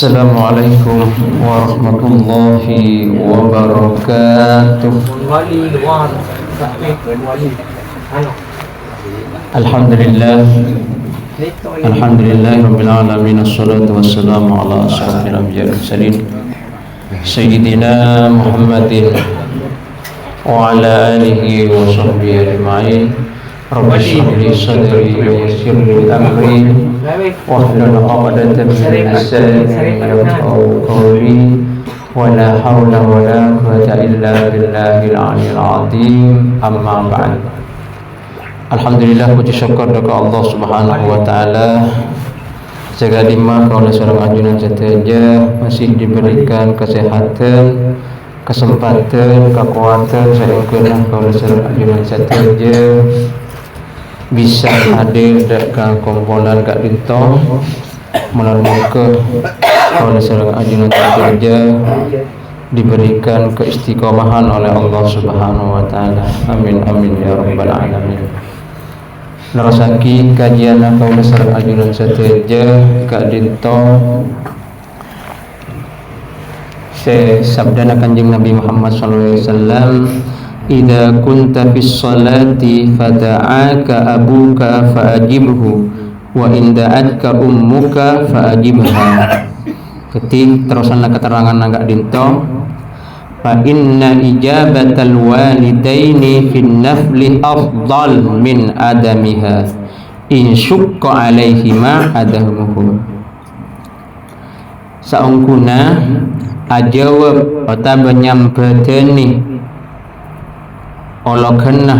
Assalamualaikum warahmatullahi wabarakatuh. Alhamdulillah Rabbil alamin. Assalatu wassalamu ala asyrafil anbiya'i wal mursalin Sayyidina Muhammadin wa ala alihi wa sahbihi ajma'in. Rabbi shrah li sadri wa yassir li amri wahlul 'uqdatam min lisani yafqahu qawli. Wa la haula wa la quwwata illa billahil 'aliyyil 'azim. Amma ba'd. Alhamdulillah, puji syukur kepada Allah Subhanahu wa taala. Jaga lima kalau seorang ajunan saja masih diberikan kesehatan, kesempatan, kekuatan sehingga kalau seorang ajunan saja bisa hadir dekat kumpulan Kak Dinto melalui kalau seorang ajunan saja diberikan keistiqomahan oleh Allah Subhanahu wa taala. Amin amin ya rabbal alamin. Narasaki kajian kalau seorang ajunan saja Kak Dinto sabda Kanjeng Nabi Muhammad sallallahu alaihi wasallam, idza kunta fis salati fada'aka abuka fa'ajibhu wa in da'atka ummuka fa'ajibha. Ketik terusanlah keterangan Kak Dinto, fa inna ijabatal walidaini fin nafli afdal min adamiha in syukka alaihima adahmuhu. Saungkuna ajawab atau nyambadani oleh kena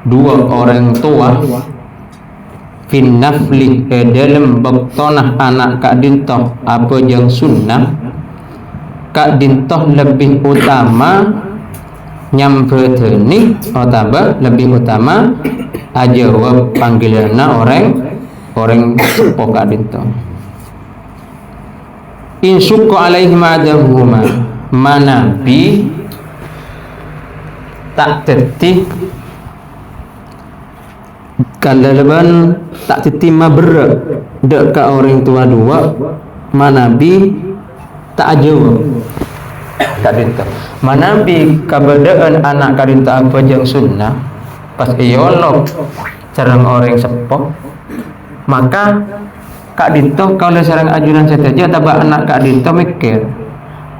dua orang tua fin nafli dalam baktonah anak Kak Dinto apa yang sunnah, Kak Dinto lebih utama nyambadani atau lebih utama ajawab panggilan orang sepuh Kak Dinto. In syukka alaihim adahuma, manabi tak tetih kalaban tak tetih maberak dekat orang tua dua, manabi tak jawab Kak Dinto. Manabi kabadaan anak Kak Dinto apa yang sunnah pas iolog carang orang sepuh, maka Kak Dinto kalau sarang ajunan saja tabak anak Kak Dinto mikir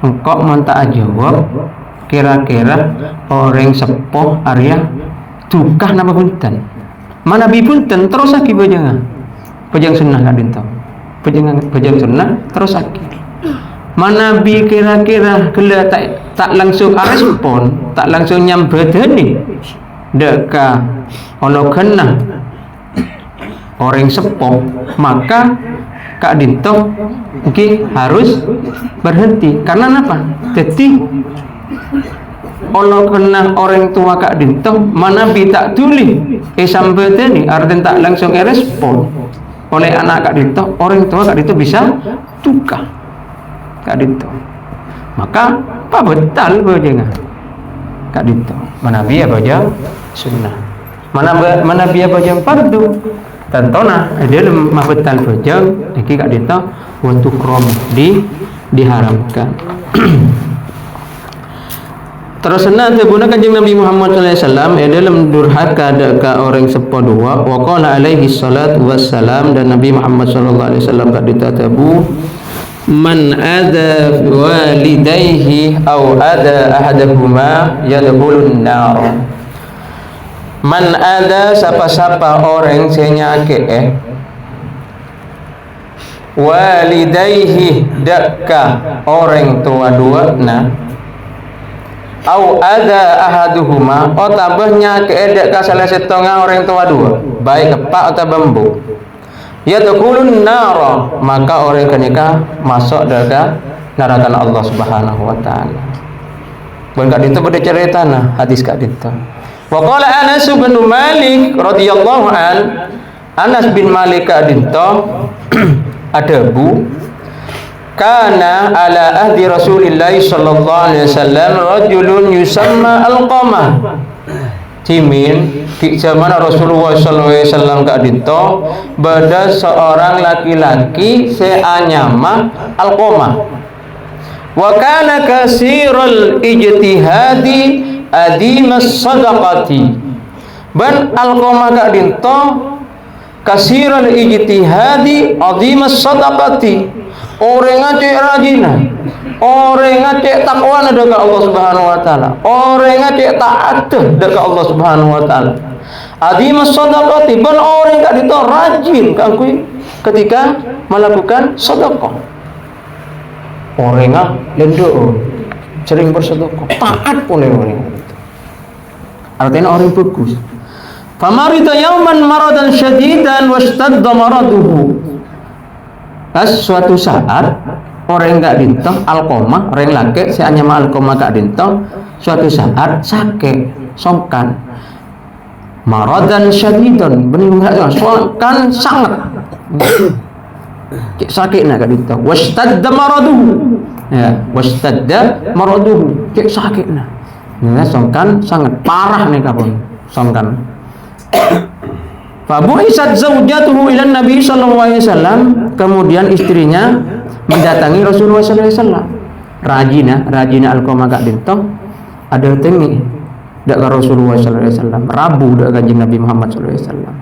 engkau mentah jawab kira-kira orang sepuh Arya tukah nama punten mana bi punten terus aki bajang sunnah Kak Dinto bajang sunnah terus aki mana bi kira-kira gela tak langsung respon, tak langsung nyambadani deka ono kena orang sepuh, maka Kak Dinto harus berhenti. Karena apa? Jadi kalau kena orang tua Kak Dinto mana bi tak tuli sambeteni artinya tak langsung respon oleh anak Kak Dinto, orang tua Kak Dinto bisa tukar Kak Dinto. Maka apa betal bajang Kak Dinto? Mana biya bajang sunnah, mana biya bajang fardu. Tentona dalam mabetal bajang iki Kak Dinto untuk krom diharamkan. Terus nanti guna Kanjeng Nabi Muhammad sallallahu alaihi wasallam dalam durhaka ke orang sepuh dua wa qala alaihi salatu wassalam, dan Nabi Muhammad sallallahu alaihi wasallam Kak Dinto tabu man ada walidayhi aw ada ahadahuma yadkhulun nar. Man ada siapa-siapa orang senyake walidayhi dakka orang tua dua na au ada ahaduhuma otabahnya keedek salah setengah orang tua dua baik kepak atau bambu yadkhulun nar, maka orang kenika masuk neraka Allah Subhanahu wa taala. Bukan Kak Dinto pada cerita nah hadis Kak Dinto. Wa qala Anas bin Malik radhiyallahu an, Anas bin Malik Kak Dinto adabu kana ala ahdi Rasulillah sallallahu alaihi wasallam rajulun yusamma Alqamah. Cimin di zaman Rasulullah SAW gak dito beda seorang laki-laki seanyama Alqamah wa kana kasirul ijtihadi adimas sadaqati ban Alqamah gak dito kasirul ijtihadi adimas sadaqati orang ngacek rajina orang ngacek takwa dekat Allah Subhanahu wa taala orang ngacek taat dekat Allah Subhanahu wa taala adimas sadaqati ban orang gak dito rajin kangkui ketika melakukan sedekah orang lendo sering bersedekah taat pun orang artinya orang bagus famarida yauman maradan syadidan washtadda maraduhu pas suatu saat orang gak dintong Alqamah orang laki seanyama Alqamah gak dintong suatu saat sakit songkan maradan syadidan benar songkan sangat sakit nak gak dintong washtadda maraduhu ya washtadda maraduhu sakit nak ya, songkan sangat parah nih kapun songkan Fabu'isat zaujatuhu ilan Nabi sallallahu alaihi wasallam, kemudian istrinya mendatangi Rasulullah sallallahu alaihi wasallam. Rajina Alqamah gak dintong ada tengi dak ka Rasulullah sallallahu alaihi wasallam, Rabu dak kanjeng Nabi Muhammad sallallahu alaihi wasallam.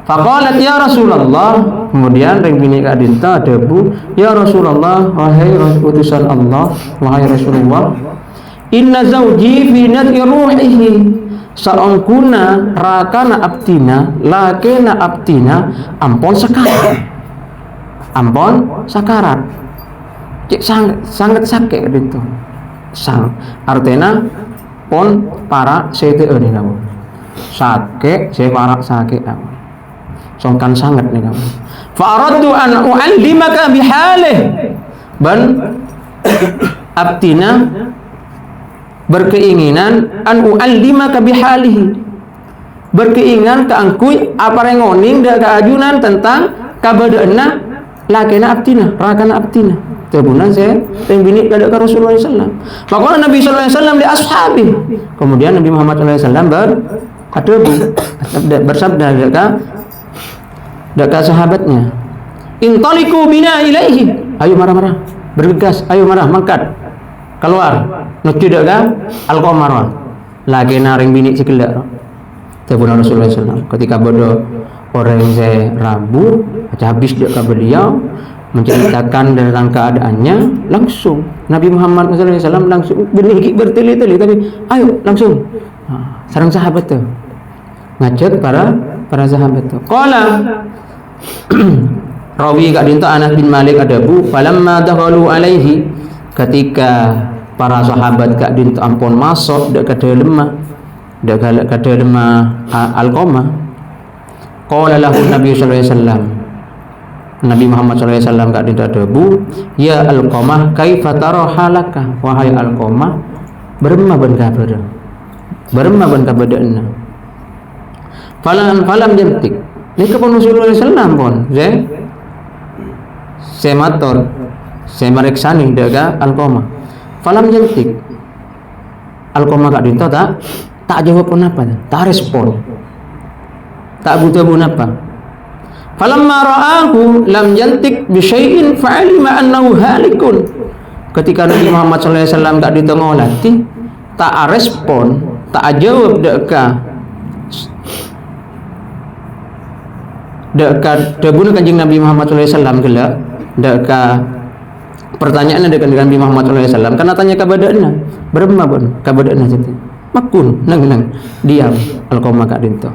Faqalat ya Rasulullah, kemudian ring bini gak dintong ada bu, ya Rasulullah, wahai utusan Allah, wahai Rasulullah, inna zauji fi nad'i ruhihi saangkuna rakana abtina lakena abtina ampon sakarat cik sangat sakit itu sang artinya pon para sete ini kamu sakit saya para sakit kamu songkan sangat nih kamu fa'aradtu an u'allimaka bihalih ban abtina berkeinginan an u'allimaka bihalihi berkeinginan keangkui apa rengoning dak keajunan tentang kabadaena lakena abtina rakana abtina tebunan saya bini kada ka Rasulullah sallallahu alaihi wasallam maka Nabi sallallahu alaihi wasallam li ashabi kemudian Nabi Muhammad sallallahu alaihi wasallam bersabda dak sahabatnya intaliqu bina ilaihi ayo marah-marah bergegas ayo marah mangkat keluar nuju dak ka Alqamah lagi naring bini cikelak tebunan Rasulullah sallallahu ketika bodoh orang saya Rabu habis dak ka beliau menceritakan tentang keadaannya langsung Nabi Muhammad sallallahu alaihi wasallam langsung benih bertele-tele tapi ayo langsung sareng sahabat tu ngajak para sahabat tu qala rawi gak dinta Anas bin Malik adabu falamma dakhalu alaihi ketika para sahabat gak dinta ampun masuk dak kada lemah Alqamah qala lahu Nabi sallallahu alaihi wasallam Nabi Muhammad sallallahu alaihi wasallam gak dinta adabu ya Alqamah kaifa tara halaka wahai Alqamah berema ban kabadana falam jamtik ni kapun Rasulullah sallallahu alaihi wasallam pun saya matur saya mereksani daga Alqamah falam jantik Alqamah gak dinta tak jawab pun apa tak respon tak butuh pun apa falamma ra'ahu lam jantik bi syai'in fa'alima annahu halikun ketika Nabi Muhammad sallallahu alaihi wasallam gak ditengolati tak respon tak jawab deka debuna kanjeng Nabi Muhammad sallallahu alaihi wasallam gelak deka pertanyaan ada dengan Nabi Muhammad sallallahu alaihi wasallam karena tanya kabadaana berema pun kabadaana jadi makun nang diam Alqamah gak dinto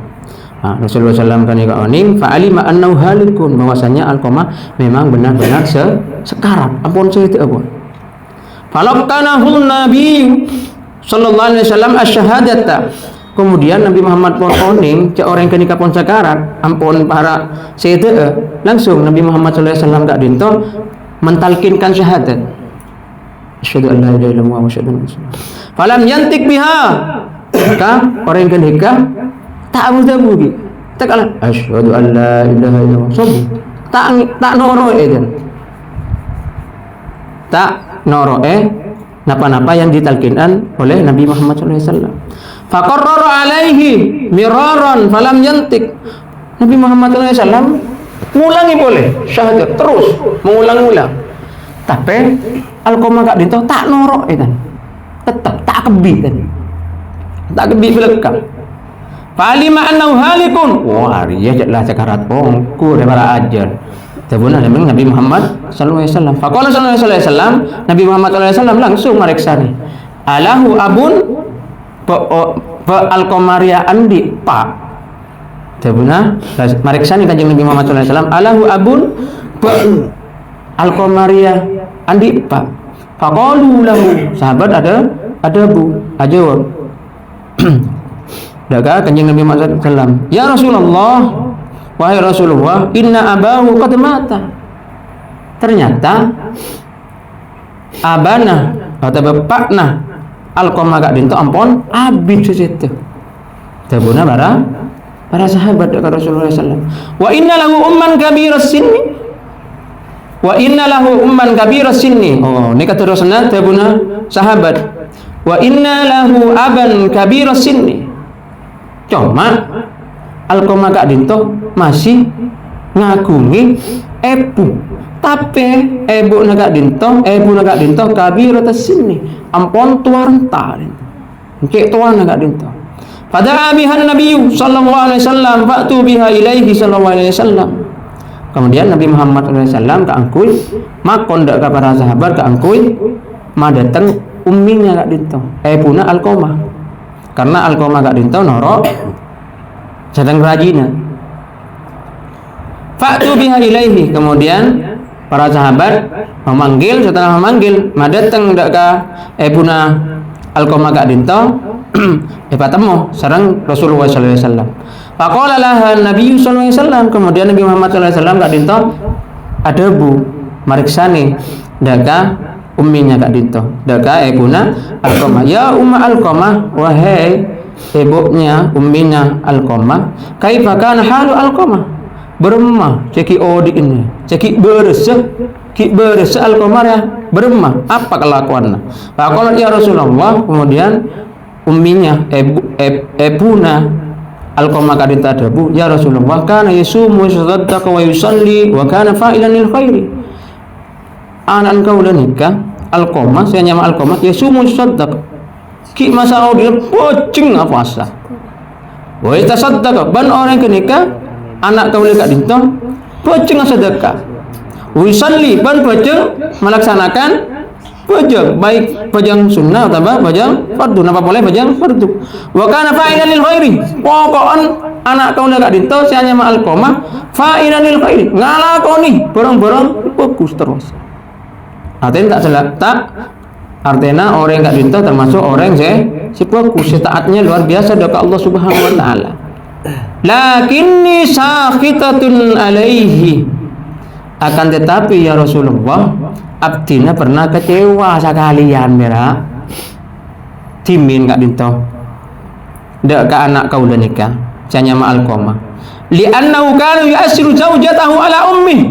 Rasulullah sallallahu alaihi wasallam kan oning fa'alima annahu halikun bahwasanya Alqamah memang benar-benar sekarat ampun saya itu apa falaqanahu Nabi sallallahu alaihi wasallam asyhadata kemudian Nabi Muhammad pun oning cak orang kenika pun sekarat ampun para sayyidu langsung Nabi Muhammad sallallahu alaihi wasallam gak dinto mentalkinkan syahadat asyhadu an la ilaha illallah wa asyhadu anna muhammadan falam yantik biha ka orang kenika tak abu gitu tak kalah asyhadu an la ilaha illallah tak noro tak noro napa-napa yang ditalkinkan oleh Nabi Muhammad sallallahu alaihi wasallam Faqarrara alaihi miraran falam yantik. Nabi Muhammad SAW ngulangi boleh syahadat terus mengulang-ulang. Tapi Alqamah gak dinto tak norok kan. Tetap tak kebi kan. Tak kebi belekam. Falima annahu halikun. Wah, iya jelas cakarat pongku daripada ajar. Tabuna Nabi Muhammad sallallahu alaihi wasallam. Faqala sallallahu alaihi wasallam, Nabi Muhammad sallallahu alaihi wasallam langsung mareksani. Alahu abun fa Alqamaria andi pak. Tabuna mareksani kanjeng Nabi Muhammad sallallahu alaihi wasallam, alahu abun fa Alqamaria andi pak. Faqalu lahu, sahabat ada bu, ajawab. Daga kanjeng Nabi Muhammad SAW, ya Rasulullah, wahai Rasulullah, inna abahu qad mata. Ternyata abana atau bapakna Alqamah gak dinto ampun abid sesitu. Tabuna para sahabat dekat Rasulullah SAW. Wa inna lahu umman kabiras sinni. Wa inna lahu umman kabiras sinni. Oh, ini kata Rasulullah tabuna sahabat. Wa inna lahu aban kabiras sinni. Cuma Alqamah gak dinto masih ngagungi ebu, tapi ebu nagak dinto kabiratas sinni ampun tua renta cek tua nagak dinto. Pada abihan Nabi sallallahu alaihi wasallam fa'tu biha ilaihi sallallahu alaihi wasallam. Kemudian Nabi Muhammad sallallahu alaihi wasallam kaangkui makon dak ka para sahabat kaangkui madateng umminya gak dinto ebuna Alqamah. Karena Alqamah gak dinto norok sedang rajina. Fa'tu biha ilaihi. Kemudian para sahabat memanggil, setelah memanggil madateng dak ka ebuna Alqamah gak dinto patemu sareng Rasulullah sallallahu alaihi wasallam. Faqala laha Nabi sallallahu alaihi wasallam. Kemudian Nabi Muhammad sallallahu alaihi wasallam gak dinto ada bu mariksani dak ka umminya gak dinto daka ebuna Alqamah. Ya umma Alqamah, wahai ibunya umminya Alqamah, kaifa kana halu Alqamah? Beremah ceki odi ini ceki beres Alqamah ya beremah apa kelakuannya? Faqala ya Rasulullah. Kemudian umminya ebuna Alqamah gak dinto ada bu, ya Rasulullah, kana yasumu wa yusalli wa kana fa'ilan lil khairi. Anak engkau udah nikah Alqamah, saya nyama Alqamah ya sumu saddaq ki masa dia pocing apa asa wa itasaddaq ban orang yang nikah anak kau gak dinto pocing sedekah wa yusalli ban pocing melaksanakan pojang baik pojang sunnah atau pojang fardu apa boleh pojang fardu wa kana fa'ilan lil khairi pokokon anak kau gak dinto saya nyama Alqamah fa'ilan lil khairi ngalakoni barang-barang bagus terus. Artinya tak salah, tak artinya orang yang gak dinto termasuk orang yang si fokus, taatnya luar biasa dekat Allah Subhanahu wa taala. Lakinni sakhitatun alaihi. Akan tetapi ya Rasulullah, abdina pernah kecewa sekalian mera. Timin gak dinto. Dak ka anak kau udah nikah, saya nyama Alqamah. Li'annahu kana yu'assiru zawjatahu ala ummi.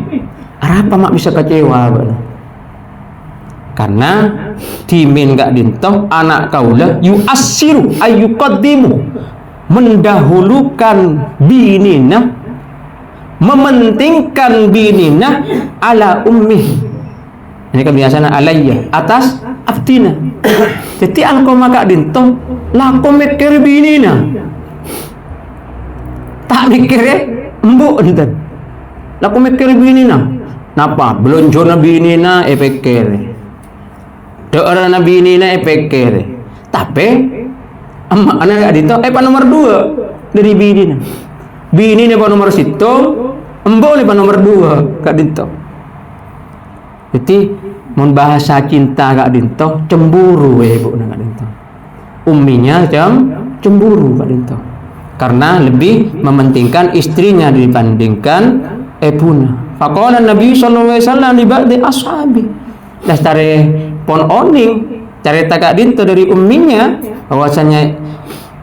Apa mak bisa kecewa bana? Karena timin gak dinto anak kaulah yu'assiru ayyuqaddimu mendahulukan binina mementingkan binina ala ummi. Ini kebiasaan alayya atas abdina. Jadi Alqamah gak dinto laku mikir binina tak mikirnya mbok enten laku mikir binina napa belonjona binina pikir doa Nabi ini na pikir, tapi emak anak adito pa nomor 2 dari bini na. Bini pa nomor 1, embok pa nomor 2 kak dinto. Jadi mun bahasa cinta kak dinto cemburu ibu na kak dinto. Umminya cemburu kak dinto. Karena lebih mementingkan istrinya dibandingkan ibuna. Faqala Nabi sallallahu alaihi wasallam li ba'di ashabi. Dastare pon oning cerita kak dinto dari umminya bahwasanya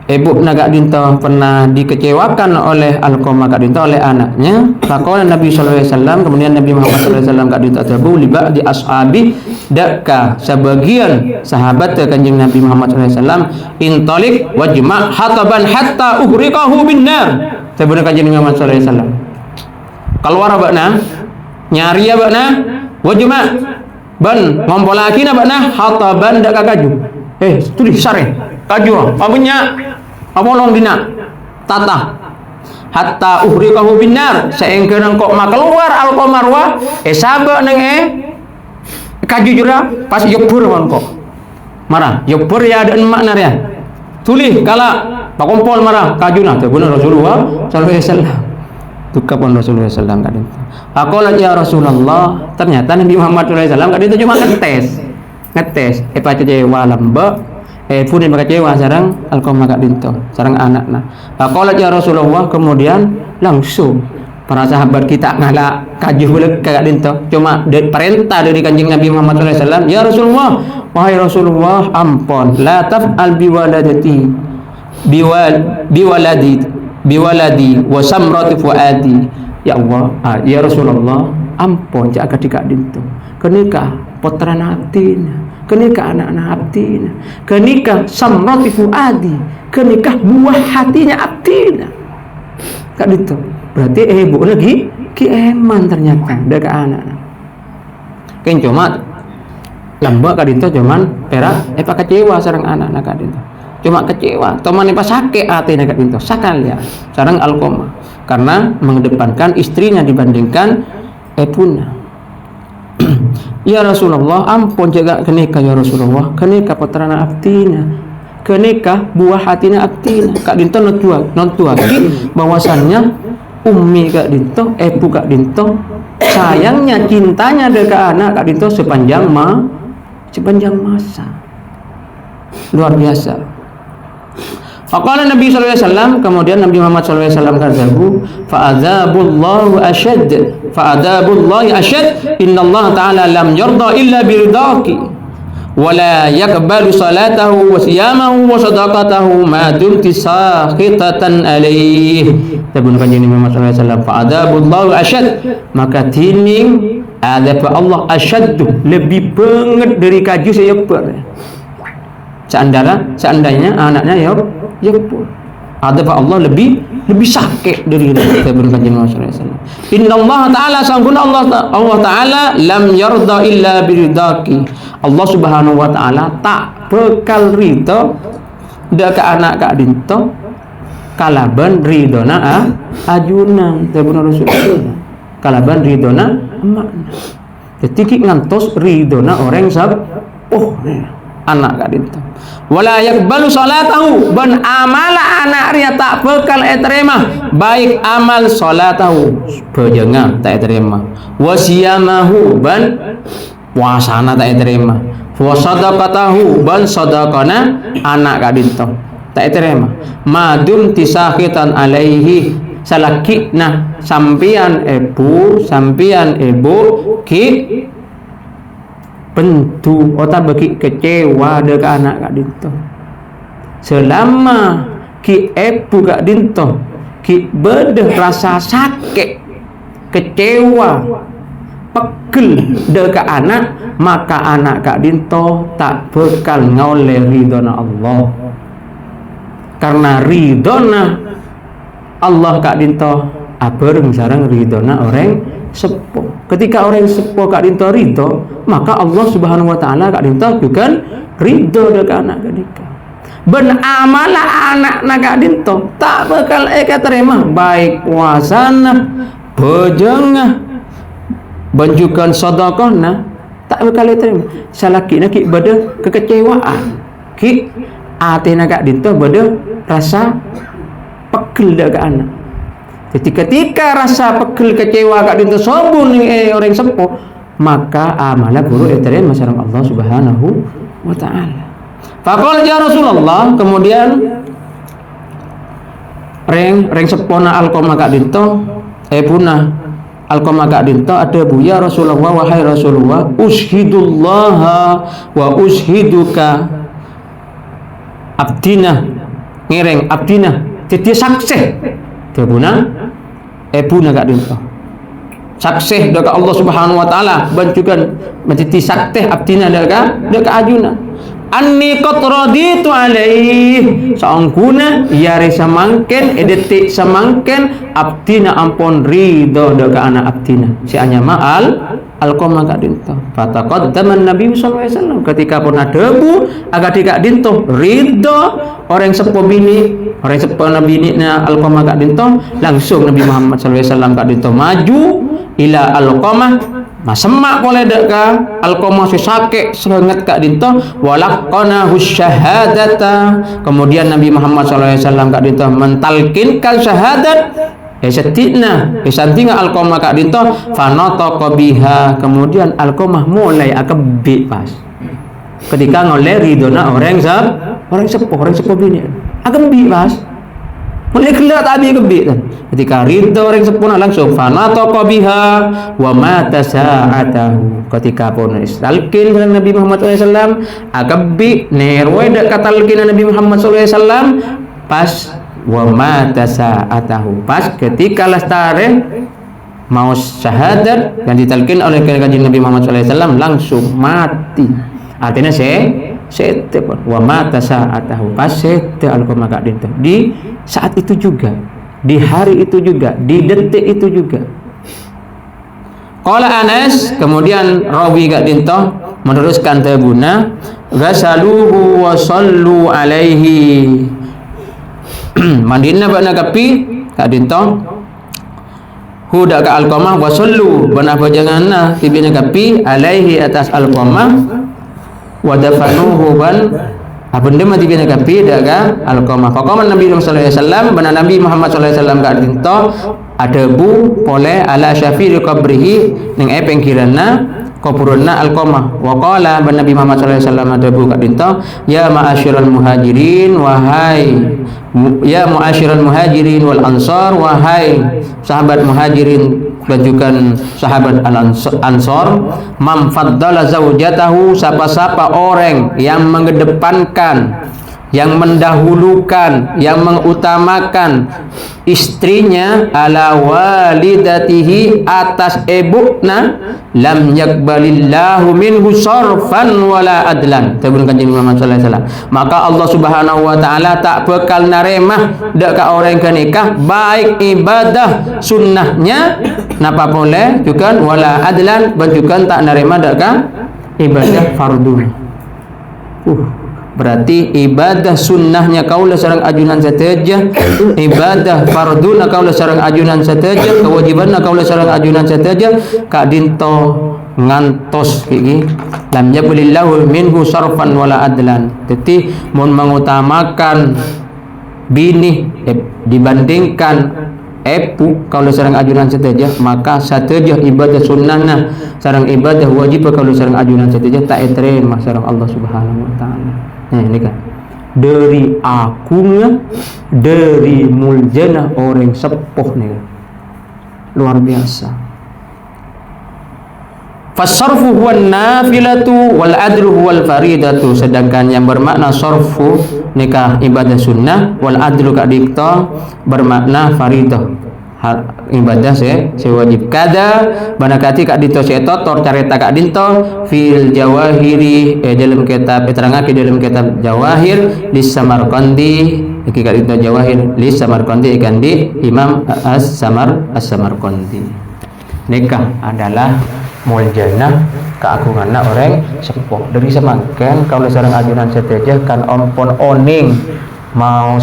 ibu nak dinto pernah dikecewakan oleh Alqamah kak dinto oleh anaknya. Faqala Nabi sallallahu alaihi wasallam, kemudian Nabi Muhammad sallallahu alaihi wasallam kak dinto tabu liba di ashabi dakka sebagian sahabat kanjeng Nabi Muhammad sallallahu alaihi wasallam intalik wajma hataban hatta uhriqahu bin nar. Sebenarnya kanjeng Nabi Muhammad sallallahu alaihi wasallam keluar bakna nyari ya bakna wajma ban ngompolaki na bakna hataban dak kaju tulis sare kaju abunya apolong dina tata hatta uhriqahu binar saengkeun kok mah keluar Alqamarwa sabe neng kaju jura pas yopur kok marah yopur ya ada makna ya tulih kala pakompol marah kajuna teh bener Rasulullah sallallahu alaihi wasallam tukapon Rasulullah sallallahu alaihi wasallam faqala ya Rasulullah, ternyata Nabi Muhammad sallallahu alaihi wasallam kadin cuma ngetes kecewa lembe punin kecewa sareng Alqamah kak dinto sareng anakna. Faqala ya Rasulullah, kemudian langsung para sahabat kita ngalah kajuh beuleuh kak dinto cuma perintah dari kanjeng Nabi Muhammad sallallahu alaihi wasallam, ya Rasulullah, wahai Rasulullah, ampun la taf'al biwaladi wa samrati fuadi. Ya Allah, ya Rasulullah, ampun jaga kak dinto kenika putrana abdina kenikah anak-anak abdina, kenikah samrati fuadi, kenikah buah hatinya abdina. Kak itu berarti ibu lagi eman ternyata dekat anak. Kan cuma lambak kak itu cuman perak kecewa sareng anak kak itu. Cuma kecewa, teman pas sakit hati kak itu sakal ya sareng Alqamah karena mengedepankan istrinya dibandingkan ibuna. Ya Rasulullah, ampun jaga kenikah ya Rasulullah, kenikah putrana abdina, kenikah buah hatina abdina. Kak dinto notuaki bahwasannya ummi kak dinto, ibu kak dinto sayangnya cintanya dekat anak kak dinto sepanjang masa luar biasa. Faqala Nabi sallallahu alaihi wasallam, kemudian Nabi Muhammad sallallahu alaihi wasallam katabu fa'adabullahi asyad innallaha ta'ala lam yarda illa biridaki wa la yaqbalu salatahu wa siyamahu wa sadaqatahu ma dumti sakhitatan alaihi. Tabun kanjeng Muhammad sallallahu alaihi wasallam fa'adabullahi asyad, maka tining adab Allah asyad lebih banget dari kaju saya seandainya anaknya ya pun ada Allah lebih sakit dari Nabi Muhammad SAW. Innallaha ta'ala sangkuna Allah ta'ala lam yarda illa biridaki. Allah subhanahu wa ta'ala tak bekal ridho deka anak kak dinto kalaban ridona ajunan tabun Rasulullah kalaban ridona makna ketika ngantos ridona orang sab anak kak dinto wala yakbalu salatahu ban amala anak ria tak bekal terima baik amal salatahu bejengan tak terima wasiyamahu ban puasana tak terima wa sadaqatahu ban sadaqana anak kak dinto tak terima madum tisakitan alaihi salaki nah sampian ibu ki bentu otak bagi kecewa dekat anak kak dinto selama ki ibu kak dinto ki bedah rasa sakit kecewa pegel dekat anak maka anak kak dinto tak bekal ngoleh ridona Allah karena ridona Allah kak dinto abareng sareng ridona orang sepuh. Ketika orang sepuh kak dinto ridho, maka Allah subhanahu wa ta'ala kak dinto juga ridho dekat anak kak dinto. Ben amala anak kak dinto tak bakal terima baik puasana bojengah banjukan sedekahna tak bakal terima salakina ki bade kekecewaan ki atina kak dinto bade rasa pegel dekat anak. Ketika rasa pegel kecewa kak dinto sobun orang sepuh maka amalah guru eterin masyarakat Allah subhanahu wa ta'ala. Faqala ya Rasulullah, kemudian reng sepona Alqamah kak dinto punah Alqamah kak dinto ada bu ya Rasulullah, wahai Rasulullah, ushidullaha wa ushiduka abdina ngereng abdina titia sakseh tebuna puna kak dinto sakseh dekat Allah Subhanahu wa taala bantukan menjadi sakteh abdina dekat ajuna anni qad raditu alaih saangkuna yari samangken edetik samangken abdina ampun ridho dekat anak abdina si anya ma'al alqoma kak dinto fataqaddama Nabi sallallahu alaihi wasallam ketika pun debu agak dikak dinto ridho orang sepo bini orang sepo nabi ni na alqoma kak dinto langsung Nabi Muhammad sallallahu alaihi wasallam kak dinto maju ila alqoma masemak boleh deka alqoma susake serenget kak dinto walaqana syahadata kemudian Nabi Muhammad sallallahu alaihi wasallam kak dinto mentalkinkan syahadat setikna santinga alqoma kak dinto fanataqa biha kemudian alqomah mulai akebik pas ketika ngoleh ridona orang sepuh bini akebik pas mulai kelak tadi kebik kan ketika ridho orang sepuh langsung fanataqa biha wa mata sa'atahu ketika pun istalkin dengan Nabi Muhammad SAW akebik nerwe dak katalkin Nabi Muhammad SAW pas wa mata sa'atahu pas ketika lestare mau syahadat yang ditalkin oleh kanjeng Nabi Muhammad SAW langsung mati artinya sete wa mata sa'atahu pas sete alqoma kak dinto di saat itu juga di hari itu juga di detik itu juga qala Anas kemudian rawi kak dinto meneruskan tabuna ghasaluhu wa sallu alaihi mandina bana kapi kak dinto huda ka alqamah wa sallu bana pajanganna tibina kapi alaihi atas alqamah wa dafanuhu ban abenda mati bina kapi daga alqamah faqama Nabi sallallahu alaihi wasallam bana Nabi Muhammad sallallahu alaihi wasallam kak dinto adebu pole ala syafiri qabrihi ning pengkirana kuburna alqamah wa qala Nabi Muhammad sallallahu alaihi wasallam adebu kak dinto ya ma'asyiral muhajirin wahai ya mu'asyiral muhajirin wal ansar wahai sahabat muhajirin dan juga sahabat al-ansar man faddala zaujatahu siapa-siapa orang yang mengedepankan yang mendahulukan yang mengutamakan istrinya ala walidatihi atas ibukna lam yakbalillahu minhu sarfan wala adlan tabun kanjeng Muhammad sallallahu alaihi wasallam maka Allah Subhanahu wa taala tak bakal naremah dak ka orang ke nikah baik ibadah sunnahnya napa boleh juga wala adlan dan juga tak naremah dak ka ibadah fardu berarti ibadah sunnahnya kaulah sareng ajunan sateja ibadah farduna kaulah sareng ajunan sateja kewajibanna kaulah sareng ajunan sateja kak dinto ngantos iki lam yakulillahu minhu sarfan wala adlan jadi mun mengutamakan bini dibandingkan kaulah sareng ajunan sateja maka sateja ibadah sunnahna sareng ibadah wajib kaulah sareng ajunan sateja tak terima sareng Allah Subhanahu wa taala. Ini kan dari agungnya dari muljana orang sepuh nih luar biasa fasarfu huwa nafilatu wal adlu huwal faridatu sedangkan yang bermakna sarfu nikah ibadah sunnah wal adlu kak dikta bermakna faridah ibadah sewajib kada banakati kak dinto setotor carita kak dinto fil jawahiri dalam kitab terangake dalam kitab jawahir lis Samarqandi iki kak dinto jawahir lis Samarqandi ikan di Imam As-Samarqandi nikah adalah muljana keagunganna orang sepuh dari semangken kalau sareng ajunan sateja kan ompon oning mau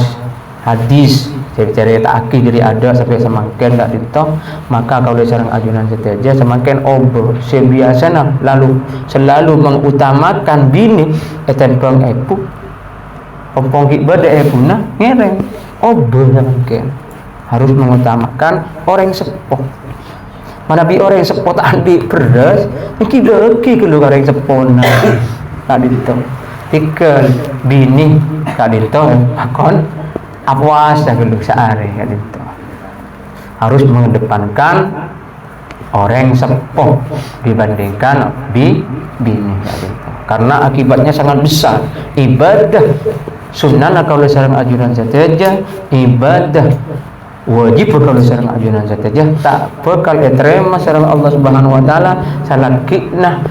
hadis cari-cari tak aki dari ada sampai semakin tak dinto maka kalau sareng ajunan sateja semakin obo sebiasana lalu selalu mengutamakan bini etenpong epu ompong ibadah ebuna ngereng obo semakin harus mengutamakan orang sepuh mana bi orang sepuh tak andi beras iki deki kalau orang sepuh tak dinto tikel bini tak dinto akon apuas dah geluk saare kat itu harus mengedepankan orang sepuh dibandingkan bini kat itu karena akibatnya sangat besar ibadah sunnah kalau sareng ajunan sateja ibadah wajib kalau sareng ajunan sateja tak bakal diterima sareng Allah Subhanahu wa taala salakina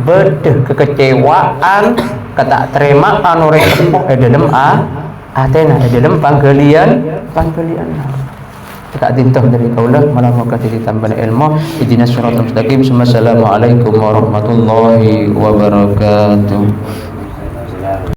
bedeh kekecewaan kata terima anu rek dalam atena dalam panggalian tak dintah dari kaulah malah kasih tambahan ilmu ihdinas siratal mustaqim. Assalamualaikum warahmatullahi wabarakatuh.